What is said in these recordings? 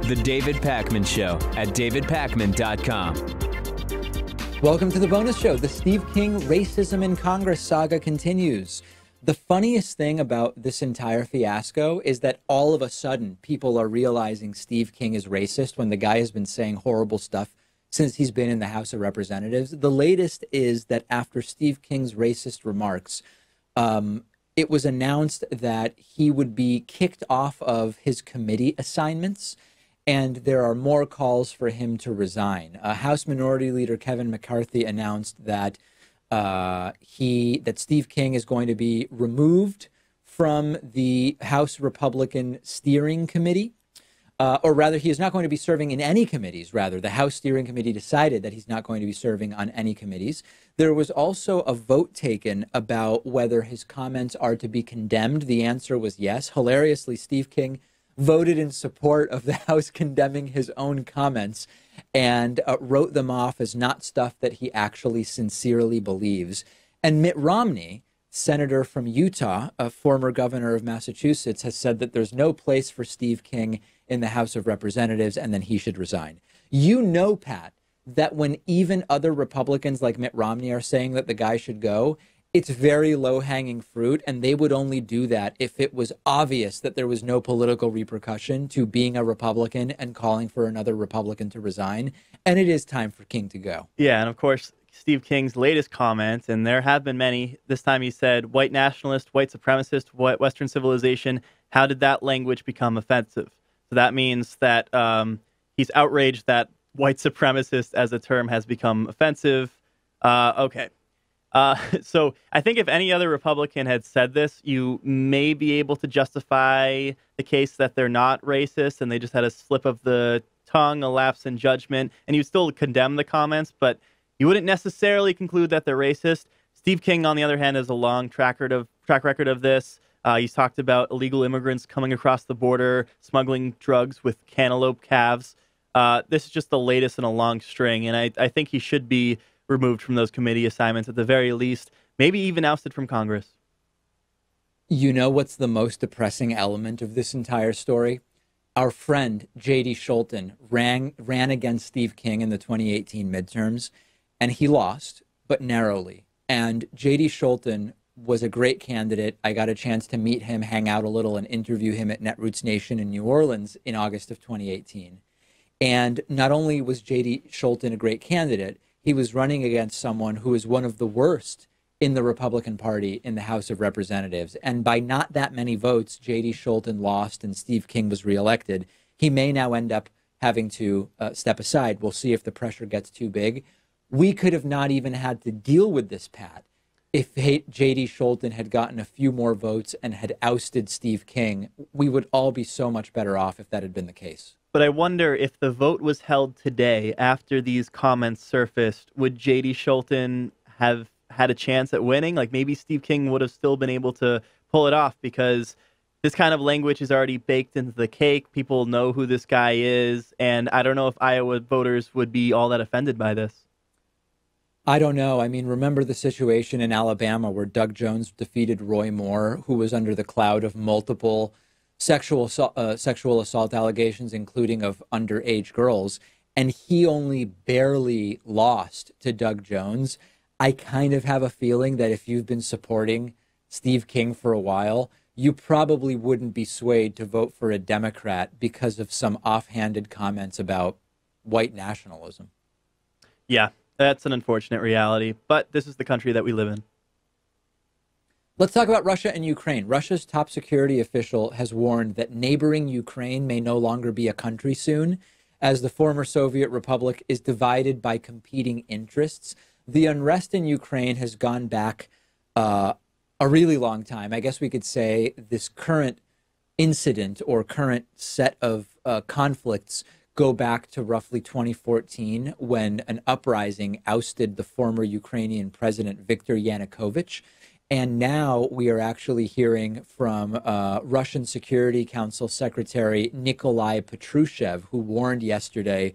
The David Pakman Show at davidpakman.com. Welcome to the bonus show. The Steve King racism in Congress saga continues. The funniest thing about this entire fiasco is that all of a sudden people are realizing Steve King is racist when the guy has been saying horrible stuff since he's been in the House of Representatives. The latest is that after Steve King's racist remarks, it was announced that he would be kicked off of his committee assignments, and there are more calls for him to resign. House Minority Leader Kevin McCarthy announced that Steve King is going to be removed from the House Republican Steering Committee, or rather, he is not going to be serving in any committees. Rather, the House Steering Committee decided that he's not going to be serving on any committees. There was also a vote taken about whether his comments are to be condemned. The answer was yes. Hilariously, Steve King voted in support of the House condemning his own comments and wrote them off as not stuff that he actually sincerely believes. And Mitt Romney, senator from Utah, a former governor of Massachusetts, has said that there's no place for Steve King in the House of Representatives and then he should resign. You know, Pat, that when even other Republicans like Mitt Romney are saying that the guy should go, it's very low-hanging fruit, and they would only do that if it was obvious that there was no political repercussion to being a Republican and calling for another Republican to resign. And it is time for King to go. Yeah, and of course, Steve King's latest comments, and there have been many, this time he said, white nationalist, white supremacist, white Western civilization. How did that language become offensive? So that means that he's outraged that white supremacist as a term has become offensive. Okay. So I think if any other Republican had said this, you may be able to justify the case that they're not racist and they just had a slip of the tongue, a lapse in judgment, and you still condemn the comments, but you wouldn't necessarily conclude that they're racist. Steve King, on the other hand, has a long track record of this. He's talked about illegal immigrants coming across the border, smuggling drugs with cantaloupe calves. This is just the latest in a long string, and I think he should be removed from those committee assignments at the very least, maybe even ousted from Congress. You know what's the most depressing element of this entire story? Our friend J.D. Scholten ran against Steve King in the 2018 midterms, and he lost, but narrowly. And J.D. Scholten was a great candidate. I got a chance to meet him, hang out a little, and interview him at Netroots Nation in New Orleans in August of 2018. And not only was J.D. Scholten a great candidate, he was running against someone who is one of the worst in the Republican Party in the House of Representatives. And by not that many votes, J.D. Scholten lost and Steve King was reelected. He may now end up having to step aside. We'll see if the pressure gets too big. We could have not even had to deal with this, Pat, if J.D. Scholten had gotten a few more votes and had ousted Steve King. We would all be so much better off if that had been the case. But I wonder if the vote was held today after these comments surfaced, would J.D. Scholten have had a chance at winning? Like maybe Steve King would have still been able to pull it off because this kind of language is already baked into the cake. People know who this guy is. And I don't know if Iowa voters would be all that offended by this. I don't know. I mean, remember the situation in Alabama where Doug Jones defeated Roy Moore, who was under the cloud of multiple sexual assault allegations, including of underage girls, and he only barely lost to Doug Jones. I kind of have a feeling that if you've been supporting Steve King for a while, you probably wouldn't be swayed to vote for a Democrat because of some offhanded comments about white nationalism. Yeah, that's an unfortunate reality, but this is the country that we live in. Let's talk about Russia and Ukraine. Russia's top security official has warned that neighboring Ukraine may no longer be a country soon, as the former Soviet republic is divided by competing interests. The unrest in Ukraine has gone back a really long time. I guess we could say this current incident or current set of conflicts go back to roughly 2014 when an uprising ousted the former Ukrainian president Viktor Yanukovych. And now we are actually hearing from Russian Security Council Secretary Nikolai Patrushev, who warned yesterday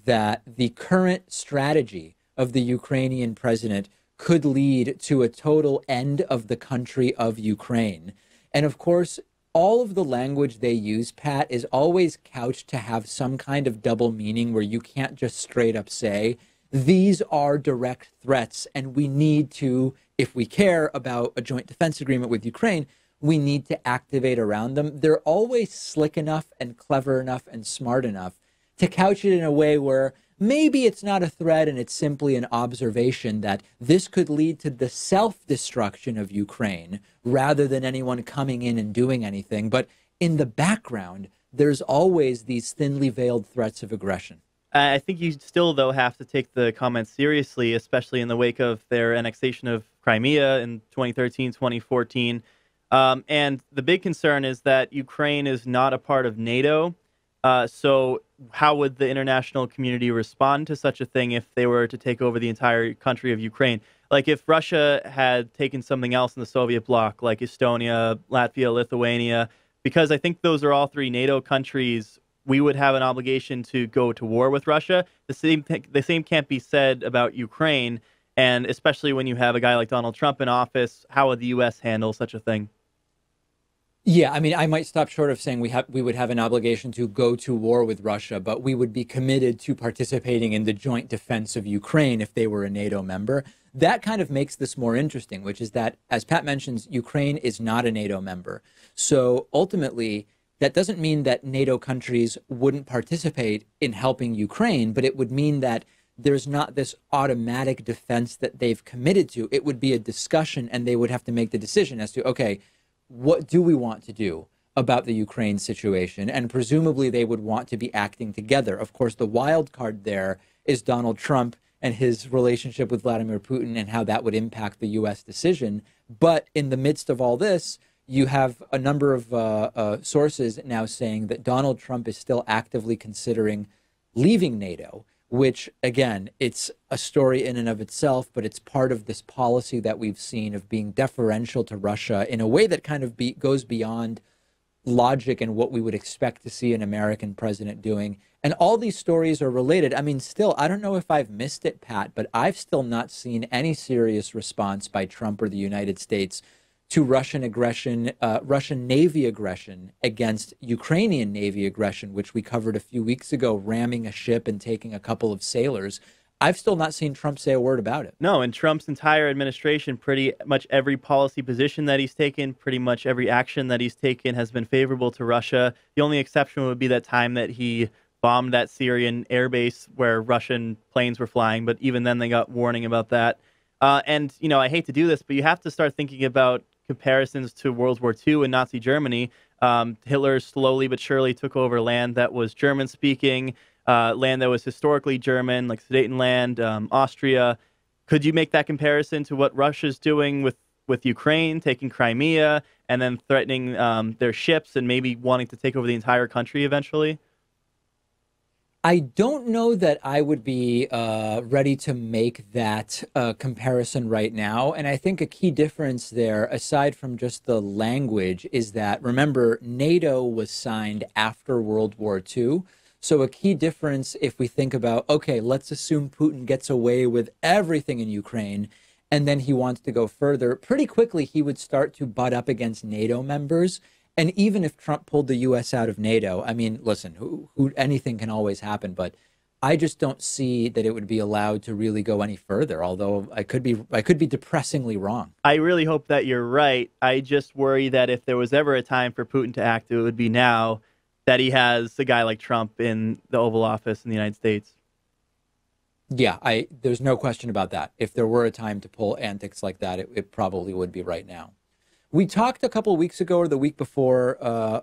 that the current strategy of the Ukrainian president could lead to a total end of the country of Ukraine. And of course, all of the language they use, Pat, is always couched to have some kind of double meaning where you can't just straight up say, these are direct threats, and we need to, if we care about a joint defense agreement with Ukraine, we need to activate around them. They're always slick enough and clever enough and smart enough to couch it in a way where maybe it's not a threat and it's simply an observation that this could lead to the self-destruction of Ukraine rather than anyone coming in and doing anything. But in the background, there's always these thinly veiled threats of aggression. I think you still, though, have to take the comments seriously, especially in the wake of their annexation of Crimea in 2013, 2014. And the big concern is that Ukraine is not a part of NATO. So how would the international community respond to such a thing if they were to take over the entire country of Ukraine? Like if Russia had taken something else in the Soviet bloc, like Estonia, Latvia, Lithuania, because I think those are all three NATO countries, we would have an obligation to go to war with Russia. The same can't be said about Ukraine. And especially when you have a guy like Donald Trump in office, how would the U.S. handle such a thing? Yeah, I mean, I might stop short of saying we would have an obligation to go to war with Russia, but we would be committed to participating in the joint defense of Ukraine if they were a NATO member. That kind of makes this more interesting, which is that, as Pat mentions, Ukraine is not a NATO member. So ultimately, that doesn't mean that NATO countries wouldn't participate in helping Ukraine, but it would mean that there's not this automatic defense that they've committed to. It would be a discussion, and they would have to make the decision as to, okay, what do we want to do about the Ukraine situation? And presumably they would want to be acting together. Of course, the wild card there is Donald Trump and his relationship with Vladimir Putin and how that would impact the U.S. decision. But in the midst of all this, you have a number of sources now saying that Donald Trump is still actively considering leaving NATO, which, again, it's a story in and of itself, but it's part of this policy that we've seen of being deferential to Russia in a way that kind of goes beyond logic and what we would expect to see an American president doing. And all these stories are related. I mean, still, I don't know if I've missed it, Pat, but I've still not seen any serious response by Trump or the United States to Russian aggression, Russian Navy aggression against Ukrainian Navy aggression, which we covered a few weeks ago, ramming a ship and taking a couple of sailors. I've still not seen Trump say a word about it. No, in Trump's entire administration, pretty much every policy position that he's taken, pretty much every action that he's taken has been favorable to Russia. The only exception would be that time that he bombed that Syrian airbase where Russian planes were flying, but even then they got warning about that. And, you know, I hate to do this, but you have to start thinking about comparisons to World War II and Nazi Germany. Hitler slowly but surely took over land that was German-speaking, land that was historically German, like Sudetenland, Austria. Could you make that comparison to what Russia's doing with Ukraine, taking Crimea, and then threatening their ships and maybe wanting to take over the entire country eventually? I don't know that I would be ready to make that comparison right now. And I think a key difference there, aside from just the language, is that, remember, NATO was signed after World War II. So a key difference, if we think about, okay, let's assume Putin gets away with everything in Ukraine, and then he wants to go further, pretty quickly he would start to butt up against NATO members. And even if Trump pulled the U.S. out of NATO, I mean, listen, anything can always happen, but I just don't see that it would be allowed to really go any further, although I could be depressingly wrong. I really hope that you're right. I just worry that if there was ever a time for Putin to act, it would be now that he has a guy like Trump in the Oval Office in the United States. Yeah, there's no question about that. If there were a time to pull antics like that, it probably would be right now. We talked a couple of weeks ago, or the week before,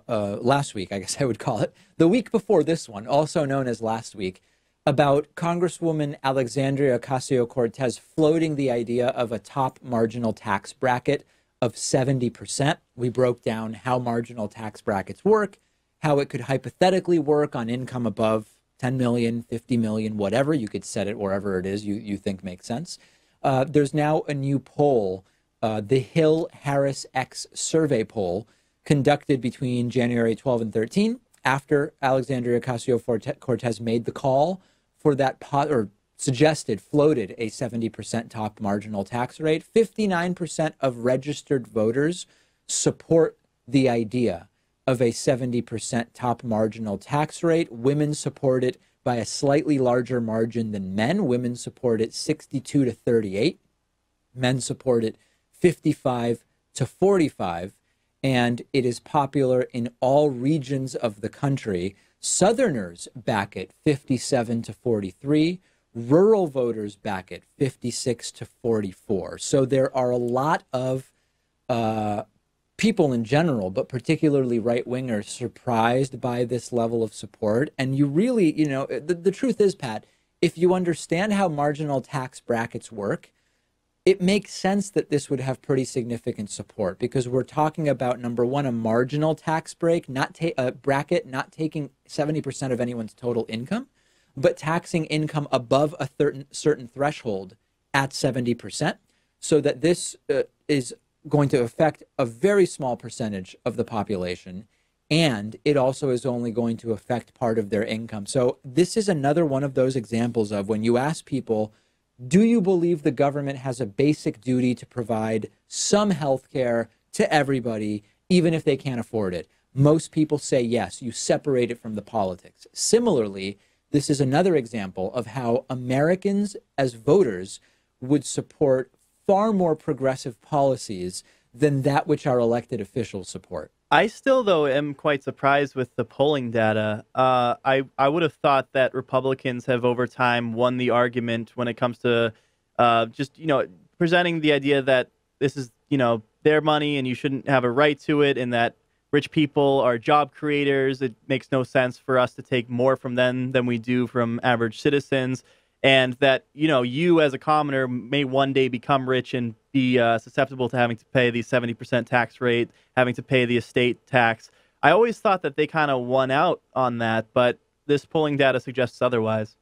last week, I guess I would call it, the week before this one, also known as last week, about Congresswoman Alexandria Ocasio-Cortez floating the idea of a top marginal tax bracket of 70%. We broke down how marginal tax brackets work, how it could hypothetically work on income above 10 million, 50 million, whatever. You could set it wherever it is you think makes sense. There's now a new poll, the Hill-Harris X survey poll, conducted between January 12 and 13, after Alexandria Ocasio-Cortez made the call for that floated a 70% top marginal tax rate. 59% of registered voters support the idea of a 70% top marginal tax rate. Women support it by a slightly larger margin than men. Women support it 62 to 38. Men support it 55 to 45. And it is popular in all regions of the country. Southerners back it 57 to 43. Rural voters back it 56 to 44. So there are a lot of people in general, but particularly right-wingers, surprised by this level of support. And you really, the truth is, Pat, if you understand how marginal tax brackets work, it makes sense that this would have pretty significant support, because we're talking about, number one, a marginal tax bracket, not taking 70% of anyone's total income, but taxing income above a certain threshold at 70%, so that this is going to affect a very small percentage of the population, and it also is only going to affect part of their income. So this is another one of those examples of when you ask people, do you believe the government has a basic duty to provide some health care to everybody, even if they can't afford it? Most people say yes. You separate it from the politics. Similarly, this is another example of how Americans as voters would support far more progressive policies than that which our elected officials support. I still, though, am quite surprised with the polling data. I would have thought that Republicans have over time won the argument when it comes to presenting the idea that this is, their money and you shouldn't have a right to it, and that rich people are job creators. It makes no sense for us to take more from them than we do from average citizens. And that, you as a commoner may one day become rich and be susceptible to having to pay the 70% tax rate, having to pay the estate tax. I always thought that they kind of won out on that, but this polling data suggests otherwise.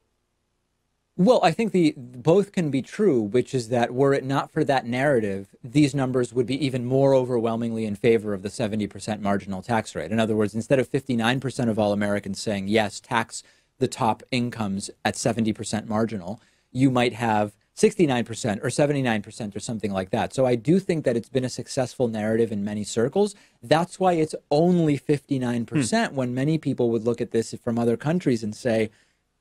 Well, I think both can be true, which is that were it not for that narrative, these numbers would be even more overwhelmingly in favor of the 70% marginal tax rate. In other words, instead of 59% of all Americans saying, yes, tax the top incomes at 70% marginal, you might have 69% or 79% or something like that. So I do think that it's been a successful narrative in many circles. That's why it's only 59% when many people would look at this from other countries and say,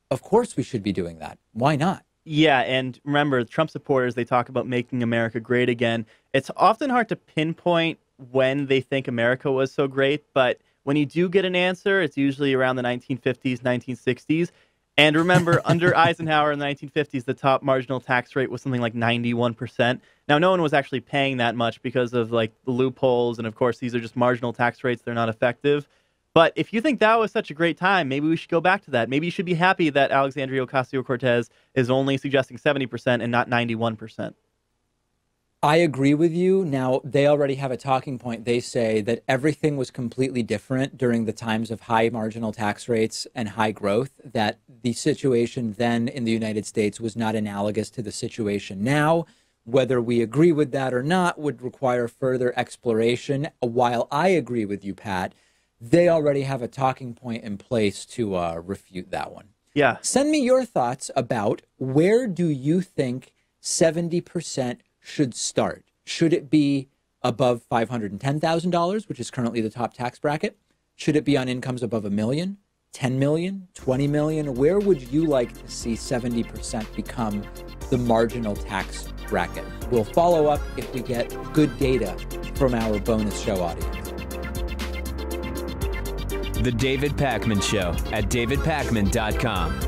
of course we should be doing that. Why not? Yeah, and remember, Trump supporters, they talk about making America great again. It's often hard to pinpoint when they think America was so great, but when you do get an answer, it's usually around the 1950s, 1960s. And remember, under Eisenhower in the 1950s, the top marginal tax rate was something like 91%. Now, no one was actually paying that much because of the loopholes. And of course, these are just marginal tax rates. They're not effective. But if you think that was such a great time, maybe we should go back to that. Maybe you should be happy that Alexandria Ocasio-Cortez is only suggesting 70% and not 91%. I agree with you. Now, they already have a talking point. They say that everything was completely different during the times of high marginal tax rates and high growth, that the situation then in the United States was not analogous to the situation now. Whether we agree with that or not would require further exploration. While I agree with you, Pat, they already have a talking point in place to refute that one. Yeah. Send me your thoughts about where do you think 70% should start? Should it be above $510,000, which is currently the top tax bracket? Should it be on incomes above $1 million, 10 million, 20 million? Where would you like to see 70% become the marginal tax bracket? We'll follow up if we get good data from our bonus show audience. The David Pakman Show at davidpakman.com.